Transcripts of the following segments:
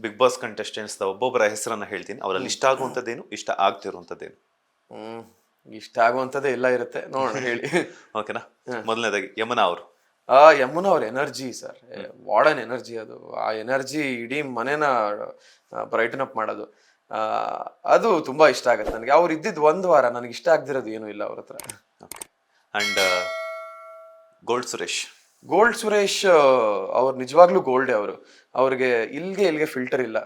Big boss contestants ಒಬ್ಬೊಬ್ಬರ ಹೆಸರನ್ನ ಹೇಳ್ತೀನಿ, ಅವರಲ್ಲಿ ಇಷ್ಟ ಆಗುವಂಥದ್ದೇನು, ಇಷ್ಟ ಆಗ್ತಿರುವಂಥದ್ದೇನು? ಹ್ಮ್ ಇಷ್ಟ ಆಗುವಂಥದ್ದೇ ಎಲ್ಲ ಇರುತ್ತೆ, ನೋಡೋಣ ಹೇಳಿ. ಓಕೆನಾ? ಮೊದಲನೇದಾಗಿ ಯಮುನಾ ಅವರು. ಯಮುನಾ ಅವ್ರ ಎನರ್ಜಿ ಸರ್, ವಾಡನ್ ಎನರ್ಜಿ ಅದು. ಆ ಎನರ್ಜಿ ಇಡೀ ಮನೇನ ಬ್ರೈಟನ್ ಅಪ್ ಮಾಡೋದು. ಆ ಅದು ತುಂಬಾ ಇಷ್ಟ ಆಗತ್ತೆ ನನಗೆ. ಅವ್ರು ಇದ್ದಿದ್ ಒಂದ್ ವಾರ ನನಗೆ ಇಷ್ಟ ಆಗ್ದಿರೋದು ಏನೂ ಇಲ್ಲ ಅವ್ರ ಹತ್ರ. And gold Suresh. Gold Suresh ಅವ್ರು ನಿಜವಾಗ್ಲೂ ಗೋಲ್ಡೆ. ಅವರು ಅವ್ರಿಗೆ ಇಲ್ಲಿಗೆ ಫಿಲ್ಟರ್ ಇಲ್ಲ.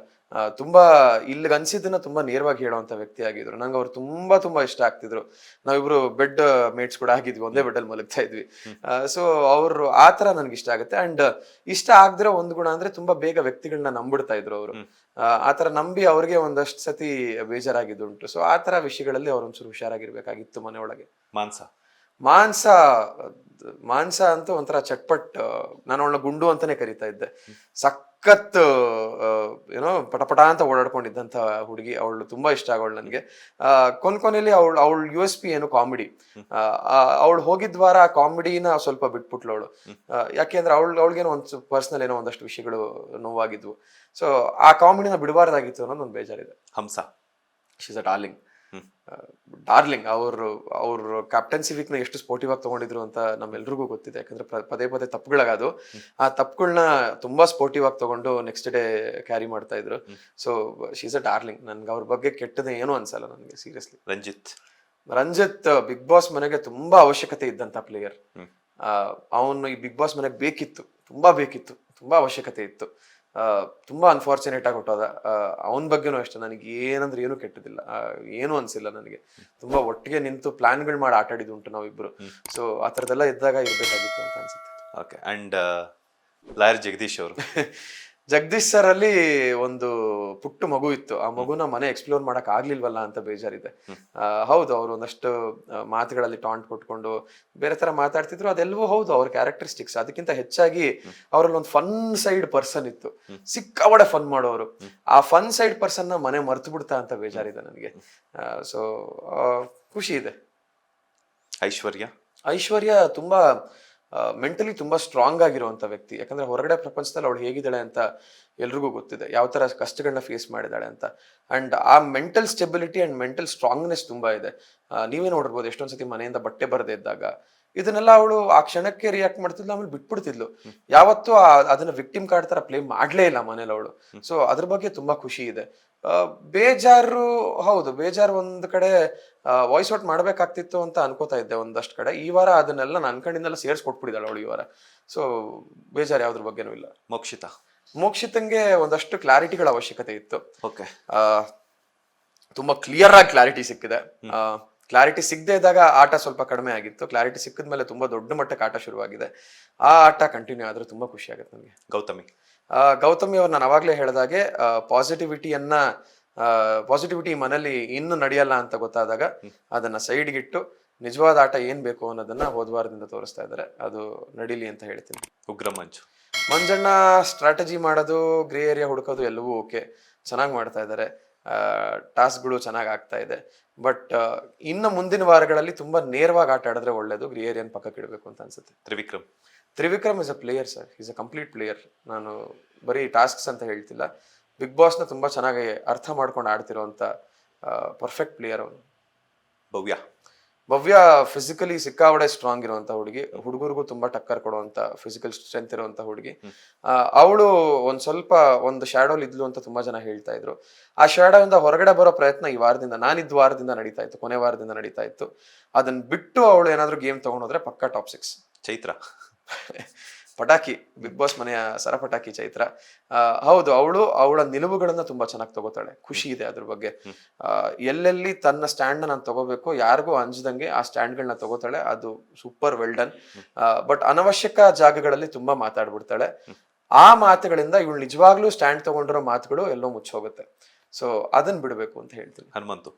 ತುಂಬಾ ಇಲ್ಲಿಗೆ ಅನ್ಸಿದ್ದನ್ನ ತುಂಬಾ ನೇರವಾಗಿ ಹೇಳುವಂತ ವ್ಯಕ್ತಿ ಆಗಿದ್ರು. ನಂಗೆ ಅವ್ರು ತುಂಬಾ ಇಷ್ಟ ಆಗ್ತಿದ್ರು. ನಾವಿಬ್ರು ಬೆಡ್ ಮೇಟ್ಸ್ ಕೂಡ ಆಗಿದ್ವಿ, ಒಂದೇ ಬೆಡ್ ಅಲ್ಲಿ ಮಲಗ್ತಾ ಇದ್ವಿ. ಸೊ ಅವ್ರು ಆತರ ನನ್ಗೆ ಇಷ್ಟ ಆಗುತ್ತೆ. ಅಂಡ್ ಇಷ್ಟ ಆಗದಿರೋ ಒಂದ್ ಗುಣ ಅಂದ್ರೆ ತುಂಬಾ ಬೇಗ ವ್ಯಕ್ತಿಗಳನ್ನ ನಂಬಿಡ್ತಾ ಇದ್ರು ಅವರು. ಆತರ ನಂಬಿ ಅವ್ರಿಗೆ ಒಂದಷ್ಟು ಸತಿ ಬೇಜಾರಾಗಿದ್ದುಂಟು. ಸೊ ಆತರ ವಿಷಯಗಳಲ್ಲಿ ಅವ್ರು ಒಂಚೂರು ಹುಷಾರಾಗಿರ್ಬೇಕಾಗಿತ್ತು ಮನೆಯೊಳಗೆ. ಮಾನ್ಸ. ಮಾಂಸ ಮಾಂಸ ಅಂತೂ ಒಂಥರ ಚಟ್ಪಟ್. ನಾನು ಅವಳನ್ನ ಗುಂಡು ಅಂತಾನೆ ಕರಿತಾ ಇದ್ದೆ. ಸಖತ್ ಏನೋ ಪಟಪಟ ಅಂತ ಓಡಾಡ್ಕೊಂಡಿದ್ದಂತ ಹುಡುಗಿ. ಅವಳು ತುಂಬಾ ಇಷ್ಟ ಆಗೋಳು ನನಗೆ. ಕೊನೆಯಲ್ಲಿ ಅವಳು USP ಏನು ಕಾಮಿಡಿ. ಅವಳು ಹೋಗಿದ್ ವಾರ ಆ ಕಾಮಿಡಿನ ಸ್ವಲ್ಪ ಬಿಟ್ಬಿಟ್ಲು ಅವಳು. ಯಾಕೆಂದ್ರೆ ಅವಳಿಗೇನೋ ಒಂದು ಪರ್ಸನಲ್ ಏನೋ ಒಂದಷ್ಟು ವಿಷಯಗಳು ನೋವಾಗಿದ್ವು. ಸೊ ಆ ಕಾಮಿಡಿನ ಬಿಡಬಾರ್ದಾಗಿತ್ತು ಅನ್ನೋದು ಒಂದು ಬೇಜಾರಿದೆ. ಹಂಸ. She's a darling. ಅವ್ರ ಕ್ಯಾಪ್ಟನ್ಸಿ ವೀಕ್ ನ ಎಷ್ಟು ಸ್ಪೋರ್ಟಿವ್ ಆಗಿ ತಗೊಂಡಿದ್ರು ಅಂತ ನಮ್ಮೆಲ್ರಿಗೂ ಗೊತ್ತಿದೆ. ಯಾಕಂದ್ರೆ ಪದೇ ಪದೇ ತಪ್ಪುಗಳಾಗದು. ಆ ತಪ್ಪುಗಳನ್ನ ತುಂಬಾ ಸ್ಪೋರ್ಟಿವ್ ಆಗಿ ತಗೊಂಡು ನೆಕ್ಸ್ಟ್ ಡೇ ಕ್ಯಾರಿ ಮಾಡ್ತಾ ಇದ್ರು. So she's a darling. ನನ್ಗೆ ಅವ್ರ ಬಗ್ಗೆ ಕೆಟ್ಟದ ಏನೂ ಅನ್ಸಲ್ಲ ನನಗೆ, ಸೀರಿಯಸ್ಲಿ. ರಂಜಿತ್ ಬಿಗ್ ಬಾಸ್ ಮನೆಗೆ ತುಂಬಾ ಅವಶ್ಯಕತೆ ಇದ್ದಂತ ಪ್ಲೇಯರ್. ಅವನು ಈ ಬಿಗ್ ಬಾಸ್ ಮನೆಗೆ ಬೇಕಿತ್ತು, ತುಂಬಾ ಅವಶ್ಯಕತೆ ಇತ್ತು. ತುಂಬಾ ಅನ್ಫಾರ್ಚುನೇಟ್ ಆಗಿ ಹೊಟ್ಟೋದ. ಅವನ ಬಗ್ಗೆನೂ ಅಷ್ಟೇ, ನನಗೆ ಏನಂದ್ರೆ ಏನು ಕೆಟ್ಟದಿಲ್ಲ, ಏನು ಅನ್ಸಿಲ್ಲ ನನಗೆ. ತುಂಬಾ ಒಟ್ಟಿಗೆ ನಿಂತು ಪ್ಲಾನ್ಗಳು ಮಾಡಿ ಆಟ ಆಡಿದುಂಟು ನಾವಿಬ್ರು. ಸೊ ಆ ಥರದ್ದೆಲ್ಲ ಇದ್ದಾಗ ಇರ್ಬೇಕಾಗಿತ್ತು ಅಂತ ಅನ್ಸುತ್ತೆ. ಓಕೆ. ಅಂಡ್ ಲಾಯರ್ ಜಗದೀಶ್ ಅವರು. ಜಗದೀಶ್ ಸರ್ ಅಲ್ಲಿ ಒಂದು ಪುಟ್ಟು ಮಗು ಇತ್ತು. ಆ ಮಗುನ ಮನೆ ಎಕ್ಸ್ಪ್ಲೋರ್ ಮಾಡಕ್ ಆಗ್ಲಿಲ್ವಲ್ಲ ಅಂತ ಬೇಜಾರಿದೆ. ಹೌದು, ಅವ್ರು ಒಂದಷ್ಟು ಮಾತುಗಳಲ್ಲಿ ಟಾಂಟ್ ಕೊಟ್ಕೊಂಡು ಬೇರೆ ತರ ಮಾತಾಡ್ತಿದ್ರು. ಅದೆಲ್ಲವೂ ಹೌದು, ಅವ್ರ ಕ್ಯಾರೆಕ್ಟರಿಸ್ಟಿಕ್ಸ್. ಅದಕ್ಕಿಂತ ಹೆಚ್ಚಾಗಿ ಅವರಲ್ಲಿ ಒಂದು ಫನ್ ಸೈಡ್ ಪರ್ಸನ್ ಇತ್ತು. ಸಿಕ್ಕಾಬಡೆ ಫನ್ ಮಾಡೋರು. ಆ ಫನ್ ಸೈಡ್ ಪರ್ಸನ್ ನ ಮನೆ ಮರ್ತು ಬಿಡ್ತಾ ಅಂತ ಬೇಜಾರಿದೆ ನನಗೆ. ಸೊ ಖುಷಿ ಇದೆ. ಐಶ್ವರ್ಯ ತುಂಬಾ ಮೆಂಟಲಿ ತುಂಬಾ ಸ್ಟ್ರಾಂಗ್ ಆಗಿರುವಂತ ವ್ಯಕ್ತಿ. ಯಾಕಂದ್ರೆ ಹೊರಗಡೆ ಪ್ರಪಂಚದಲ್ಲಿ ಅವಳು ಹೇಗಿದ್ದಾಳೆ ಅಂತ ಎಲ್ರಿಗೂ ಗೊತ್ತಿದೆ, ಯಾವ ತರ ಕಷ್ಟಗಳನ್ನ ಫೇಸ್ ಮಾಡಿದಾಳೆ ಅಂತ. ಅಂಡ್ ಆ mental stability and mental strongness ತುಂಬಾ ಇದೆ. ನೀವೇ ನೋಡಿರ್ಬೋದು, ಎಷ್ಟೊಂದ್ಸತಿ ಮನೆಯಿಂದ ಬಟ್ಟೆ ಬರದೇ ಇದ್ದಾಗ ಇದನ್ನೆಲ್ಲ ಅವಳು ಆ ಕ್ಷಣಕ್ಕೆ ರಿಯಾಕ್ಟ್ ಮಾಡ್ತಿದ್ಲು, ಆಮೇಲೆ ಬಿಟ್ಬಿಡ್ತಿದ್ಲು. ಯಾವತ್ತೂ ಅದನ್ನ ವಿಕ್ಟಿಮ್ ಕಾರ್ಡ್ ತರ ಪ್ಲೇ ಮಾಡ್ಲೇ ಇಲ್ಲ ಮನೇಲಿ ಅವಳು. ಸೊ ಅದ್ರ ಬಗ್ಗೆ ತುಂಬಾ ಖುಷಿ ಇದೆ. ಬೇಜಾರು, ಹೌದು ಬೇಜಾರು ಒಂದ್ ಕಡೆ. ವಾಯ್ಸ್ ಔಟ್ ಮಾಡ್ಬೇಕಾಗ್ತಿತ್ತು ಅಂತ ಅನ್ಕೋತಾ ಇದ್ದೆ ಒಂದಷ್ಟು ಕಡೆ. ಈ ವಾರ ಅದನ್ನೆಲ್ಲ ನಾನು ಅನ್ಕೊಂಡಿದ್ದೆಲ್ಲ ಸೇರ್ಸ್ಕೊಟ್ಬಿಟ್ಟಿದ್ದಾಳೆ ಅವಳು ಈ ವಾರ. ಸೊ ಬೇಜಾರು ಯಾವ್ದ್ರ ಬಗ್ಗೆನೂ ಇಲ್ಲ. ಮೋಕ್ಷಿತಂಗೆ ಒಂದಷ್ಟು ಕ್ಲಾರಿಟಿಗಳ ಅವಶ್ಯಕತೆ ಇತ್ತು. ತುಂಬಾ ಕ್ಲಿಯರ್ ಆಗಿ ಕ್ಲಾರಿಟಿ ಸಿಕ್ಕಿದೆ. ಕ್ಲಾರಿಟಿ ಸಿಗದೆ ಇದ್ದಾಗ ಆಟ ಸ್ವಲ್ಪ ಕಡಿಮೆ ಆಗಿತ್ತು. ಕ್ಲಾರಿಟಿ ಸಿಕ್ಕಿದ್ಮೇಲೆ ತುಂಬಾ ದೊಡ್ಡ ಮಟ್ಟಕ್ಕೆ ಆಟ ಶುರುವಾಗಿದೆ. ಆ ಆಟ ಕಂಟಿನ್ಯೂ ಆದ್ರೆ ತುಂಬಾ ಖುಷಿ ಆಗುತ್ತೆ ನನಗೆ. ಗೌತಮಿ ಅವ್ರು ನಾನು ಅವಾಗ್ಲೇ ಹೇಳಿದಾಗೆ ಪಾಸಿಟಿವಿಟಿ ಮನೇಲಿ ಇನ್ನು ನಡೆಯಲ್ಲ ಅಂತ ಗೊತ್ತಾದಾಗ ಅದನ್ನ ಸೈಡ್ಗಿಟ್ಟು ನಿಜವಾದ ಆಟ ಏನ್ ಬೇಕು ಅನ್ನೋದನ್ನ ಹೋದ್ವಾರದಿಂದ ತೋರಿಸ್ತಾ ಇದ್ದಾರೆ. ಅದು ನಡೀಲಿ ಅಂತ ಹೇಳ್ತೀನಿ. ಮಂಜಣ್ಣ ಸ್ಟ್ರಾಟಜಿ ಮಾಡೋದು, ಗ್ರೇ ಏರಿಯಾ ಹುಡುಕೋದು ಎಲ್ಲವೂ ಓಕೆ, ಚೆನ್ನಾಗಿ ಮಾಡ್ತಾ ಇದ್ದಾರೆ. ಟಾಸ್ಕ್ಗಳು ಚೆನ್ನಾಗಿ ಆಗ್ತಾ ಇದೆ. ಬಟ್ ಇನ್ನು ಮುಂದಿನ ವಾರಗಳಲ್ಲಿ ತುಂಬಾ ನೇರವಾಗಿ ಆಟ ಆಡಿದ್ರೆ ಒಳ್ಳೇದು. ಗ್ರೇ ಏರಿಯಾನ್ ಪಕ್ಕಕ್ಕೆ ಇಡಬೇಕು ಅಂತ ಅನ್ಸುತ್ತೆ. Trivikram is a player sir, is a complete player. ನಾನು ಬರೀ ಟಾಸ್ಕ್ಸ್ ಅಂತ ಹೇಳ್ತಿಲ್ಲ, ಬಿಗ್ ಬಾಸ್ನ ತುಂಬಾ ಚೆನ್ನಾಗಿ ಅರ್ಥ ಮಾಡ್ಕೊಂಡು ಆಡ್ತಿರೋಂಥ ಪರ್ಫೆಕ್ಟ್ ಪ್ಲೇಯರ್ ಅವನು. ಭವ್ಯ ಫಿಸಿಕಲಿ ಸಿಕ್ಕಾಬಡೆ ಸ್ಟ್ರಾಂಗ್ ಇರುವಂತ ಹುಡುಗಿ. ಹುಡುಗರಿಗೂ ತುಂಬಾ ಟಕ್ಕರ್ ಕೊಡುವಂತ ಫಿಸಿಕಲ್ ಸ್ಟ್ರೆಂತ್ ಇರುವಂತ ಹುಡುಗಿ. ಅವಳು ಒಂದು ಶ್ಯಾಡೋಲ್ ಇದ್ಲು ಅಂತ ತುಂಬಾ ಜನ ಹೇಳ್ತಾ ಇದ್ರು. ಆ ಶ್ಯಾಡೋ ಇಂದ ಹೊರಗಡೆ ಬರೋ ಪ್ರಯತ್ನ ಈ ವಾರದಿಂದ, ನಾನಿದ್ದ ವಾರದಿಂದ ನಡೀತಾ ಇತ್ತು, ಕೊನೆ ವಾರದಿಂದ ನಡೀತಾ ಇತ್ತು. ಅದನ್ನ ಬಿಟ್ಟು ಅವಳು ಏನಾದ್ರು ಗೇಮ್ ತಗೊಂಡೋದ್ರೆ ಪಕ್ಕಾ ಟಾಪ್ 6. ಚೈತ್ರ ಪಟಾಕಿ, ಬಿಗ್ ಬಾಸ್ ಮನೆಯ ಸರಪಟಾಕಿ ಚೈತ್ರ. ಹೌದು, ಅವಳ ನಿಲುವುಗಳನ್ನ ತುಂಬಾ ಚೆನ್ನಾಗಿ ತಗೋತಾಳೆ. ಖುಷಿ ಇದೆ ಅದ್ರ ಬಗ್ಗೆ. ಎಲ್ಲೆಲ್ಲಿ ತನ್ನ ಸ್ಟ್ಯಾಂಡ್ ನಾನು ತಗೋಬೇಕು, ಯಾರಿಗೂ ಅಂಜದಂಗೆ ಆ ಸ್ಟ್ಯಾಂಡ್ಗಳನ್ನ ತಗೋತಾಳೆ. ಅದು ಸೂಪರ್ ವೆಲ್ ಡನ್. ಬಟ್ ಅನವಶ್ಯಕ ಜಾಗಗಳಲ್ಲಿ ತುಂಬಾ ಮಾತಾಡ್ಬಿಡ್ತಾಳೆ. ಆ ಮಾತುಗಳಿಂದ ಇವಳು ನಿಜವಾಗ್ಲೂ ಸ್ಟ್ಯಾಂಡ್ ತಗೊಂಡಿರೋ ಮಾತುಗಳು ಎಲ್ಲೋ ಮುಚ್ಚೋಗುತ್ತೆ. ಸೊ ಅದನ್ನ ಬಿಡ್ಬೇಕು ಅಂತ ಹೇಳ್ತೀನಿ. ಹನುಮಂತು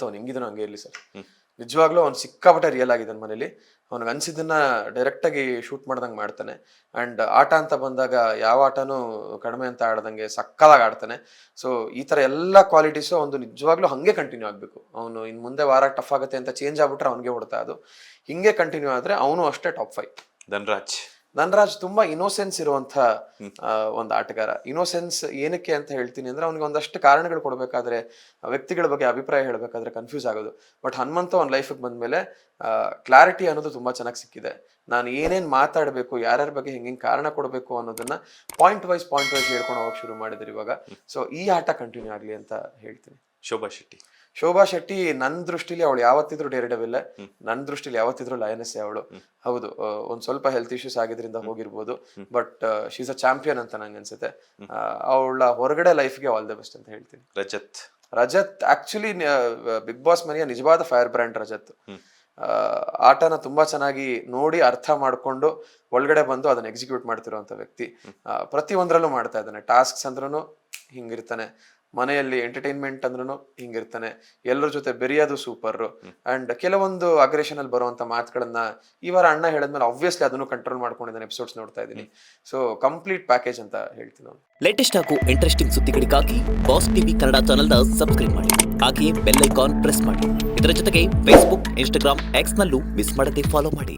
ಅವ್ನು ಹೆಂಗಿದನೋ ಹಂಗೆ ಇರ್ಲಿ ಸರ್. ನಿಜವಾಗ್ಲೂ ಅವ್ನು ಸಿಕ್ಕಾಪಟ್ಟೆ ರಿಯಲ್ ಆಗಿದ್ದಾನೆ ಮನೇಲಿ. ಅವ್ನಿಗೆ ಅನ್ಸಿದ್ದನ್ನ ಡೈರೆಕ್ಟ್ ಆಗಿ ಶೂಟ್ ಮಾಡ್ದಂಗೆ ಮಾಡ್ತಾನೆ. ಅಂಡ್ ಆಟ ಅಂತ ಬಂದಾಗ ಯಾವ ಆಟನೂ ಕಡಿಮೆ ಅಂತ ಆಡ್ದಂಗೆ ಸಕ್ಕದಾಗಿ ಆಡ್ತಾನೆ. ಸೊ ಈ ತರ ಎಲ್ಲಾ ಕ್ವಾಲಿಟೀಸು ಒಂದು ನಿಜವಾಗ್ಲೂ ಹಂಗೆ ಕಂಟಿನ್ಯೂ ಆಗ್ಬೇಕು. ಅವನು ಇನ್ ಮುಂದೆ ವಾರ ಟಫ್ ಆಗುತ್ತೆ ಅಂತ ಚೇಂಜ್ ಆಗ್ಬಿಟ್ರೆ ಅವ್ನಿಗೆ ಹೊಡ್ತಾ. ಅದು ಹಿಂಗೆ ಕಂಟಿನ್ಯೂ ಆದ್ರೆ ಅವನು ಅಷ್ಟೇ ಟಾಪ್ 5. ಧನರಾಜ್ ತುಂಬಾ ಇನೋಸೆನ್ಸ್ ಇರುವಂತ ಒಂದು ಆಟಗಾರ. ಇನೋಸೆನ್ಸ್ ಏನಕ್ಕೆ ಅಂತ ಹೇಳ್ತೀನಿ ಅಂದ್ರೆ ಅವ್ನಿಗೆ ಒಂದಷ್ಟು ಕಾರಣಗಳು ಕೊಡ್ಬೇಕಾದ್ರೆ, ವ್ಯಕ್ತಿಗಳ ಬಗ್ಗೆ ಅಭಿಪ್ರಾಯ ಹೇಳ್ಬೇಕಾದ್ರೆ ಕನ್ಫ್ಯೂಸ್ ಆಗೋದು. ಬಟ್ ಹನುಮಂತ ಅವ್ನ ಲೈಫಿಗೆ ಬಂದ್ಮೇಲೆ ಕ್ಲಾರಿಟಿ ಅನ್ನೋದು ತುಂಬಾ ಚೆನ್ನಾಗಿ ಸಿಕ್ಕಿದೆ. ನಾನು ಏನೇನ್ ಮಾತಾಡ್ಬೇಕು, ಯಾರ್ಯಾರ ಬಗ್ಗೆ ಹೆಂಗ್ ಕಾರಣ ಕೊಡ್ಬೇಕು ಅನ್ನೋದನ್ನ ಪಾಯಿಂಟ್ ವೈಸ್ ಹೇಳ್ಕೊಂಡು ಹೋಗಕ್ ಶುರು ಮಾಡಿದ್ರು ಇವಾಗ. ಸೊ ಈ ಆಟ ಕಂಟಿನ್ಯೂ ಆಗ್ಲಿ ಅಂತ ಹೇಳ್ತೀನಿ. ಶೋಭಾ ಶೆಟ್ಟಿ ನನ್ನ ದೃಷ್ಟಿಲಿ ಅವಳು ಯಾವತ್ತಿದ್ರು ಡೇರ್ ಡೆವಿಲ್, ನನ್ನ ದೃಷ್ಟಿಲಿ ಯಾವತ್ತಿದ್ರು ಲಯನೆಸ್ ಅವಳು. ಹೌದು, ಒಂದ್ ಸ್ವಲ್ಪ ಹೆಲ್ತ್ ಇಶ್ಯೂಸ್ ಆಗಿದ್ರಿಂದ ಹೋಗಿರ್ಬೋದು, ಬಟ್ ಶೀಸ್ ಅ ಚಾಂಪಿಯನ್ ಅಂತ ನಂಗೆ ಅನ್ಸುತ್ತೆ. ಅವಳ ಹೊರಗಡೆ ಲೈಫ್ಗೆ ಆಲ್ ದ ಬೆಸ್ಟ್ ಅಂತ ಹೇಳ್ತೀನಿ. ರಜತ್ ಆಕ್ಚುಲಿ ಬಿಗ್ ಬಾಸ್ ಮನೆಯ ನಿಜವಾದ ಫೈರ್ ಬ್ರ್ಯಾಂಡ್ ರಜತ್. ಆಟನ ತುಂಬಾ ಚೆನ್ನಾಗಿ ನೋಡಿ ಅರ್ಥ ಮಾಡ್ಕೊಂಡು ಒಳಗಡೆ ಬಂದು ಅದನ್ನ ಎಕ್ಸಿಕ್ಯೂಟ್ ಮಾಡ್ತಿರುವಂತ ವ್ಯಕ್ತಿ. ಪ್ರತಿ ಒಂದ್ರಲ್ಲೂ ಮಾಡ್ತಾ ಇದ್ದಾನೆ. ಟಾಸ್ಕ್ಸ್ ಅಂದ್ರೂ ಹಿಂಗಿರ್ತಾನೆ, ಮನೆಯಲ್ಲಿ ಎಂಟರ್ಟೈನ್ಮೆಂಟ್ ಅಂದ್ರೂ ಹಿಂಗಿರ್ತಾನೆ, ಎಲ್ಲರ ಜೊತೆ ಬೆರೆಯೋದು ಸೂಪರ್. ಅಂಡ್ ಕೆಲವೊಂದು ಅಗ್ರೆಷನ್ ಅಲ್ಲಿ ಬರುವಂತ ಮಾತುಗಳನ್ನ ಈ ವಾರ ಅಣ್ಣ ಹೇಳಿದ್ಮೇಲೆ ಆಬ್ವಿಯಸ್ಲಿ ಅದನ್ನು ಕಂಟ್ರೋಲ್ ಮಾಡ್ಕೊಂಡಿದ್ದಾನೆ. ಎಪಿಸೋಡ್ಸ್ ನೋಡ್ತಾ ಇದ್ದೀನಿ. ಸೊ ಕಂಪ್ಲೀಟ್ ಪ್ಯಾಕೇಜ್ ಅಂತ ಹೇಳ್ತೀನಿ ನಾನು. ಲೇಟೆಸ್ಟ್ ಹಾಗೂ ಇಂಟ್ರೆಸ್ಟಿಂಗ್ ಸುದ್ದಿಗಳಿಗಾಗಿ ಬಾಸ್ ಟಿವಿ ಕನ್ನಡ ಚಾನೆಲ್ನ ಸಬ್ಸ್ಕ್ರೈಬ್ ಮಾಡಿ, ಹಾಗೆಯೇ ಬೆಲ್ ಐಕಾನ್ ಪ್ರೆಸ್ ಮಾಡಿ. ಇದರ ಜೊತೆಗೆ ಫೇಸ್ಬುಕ್, ಇನ್ಸ್ಟಾಗ್ರಾಮ್, ಎಕ್ಸ್ ನಲ್ಲೂ ಮಿಸ್ ಮಾಡದೆ ಫಾಲೋ ಮಾಡಿ.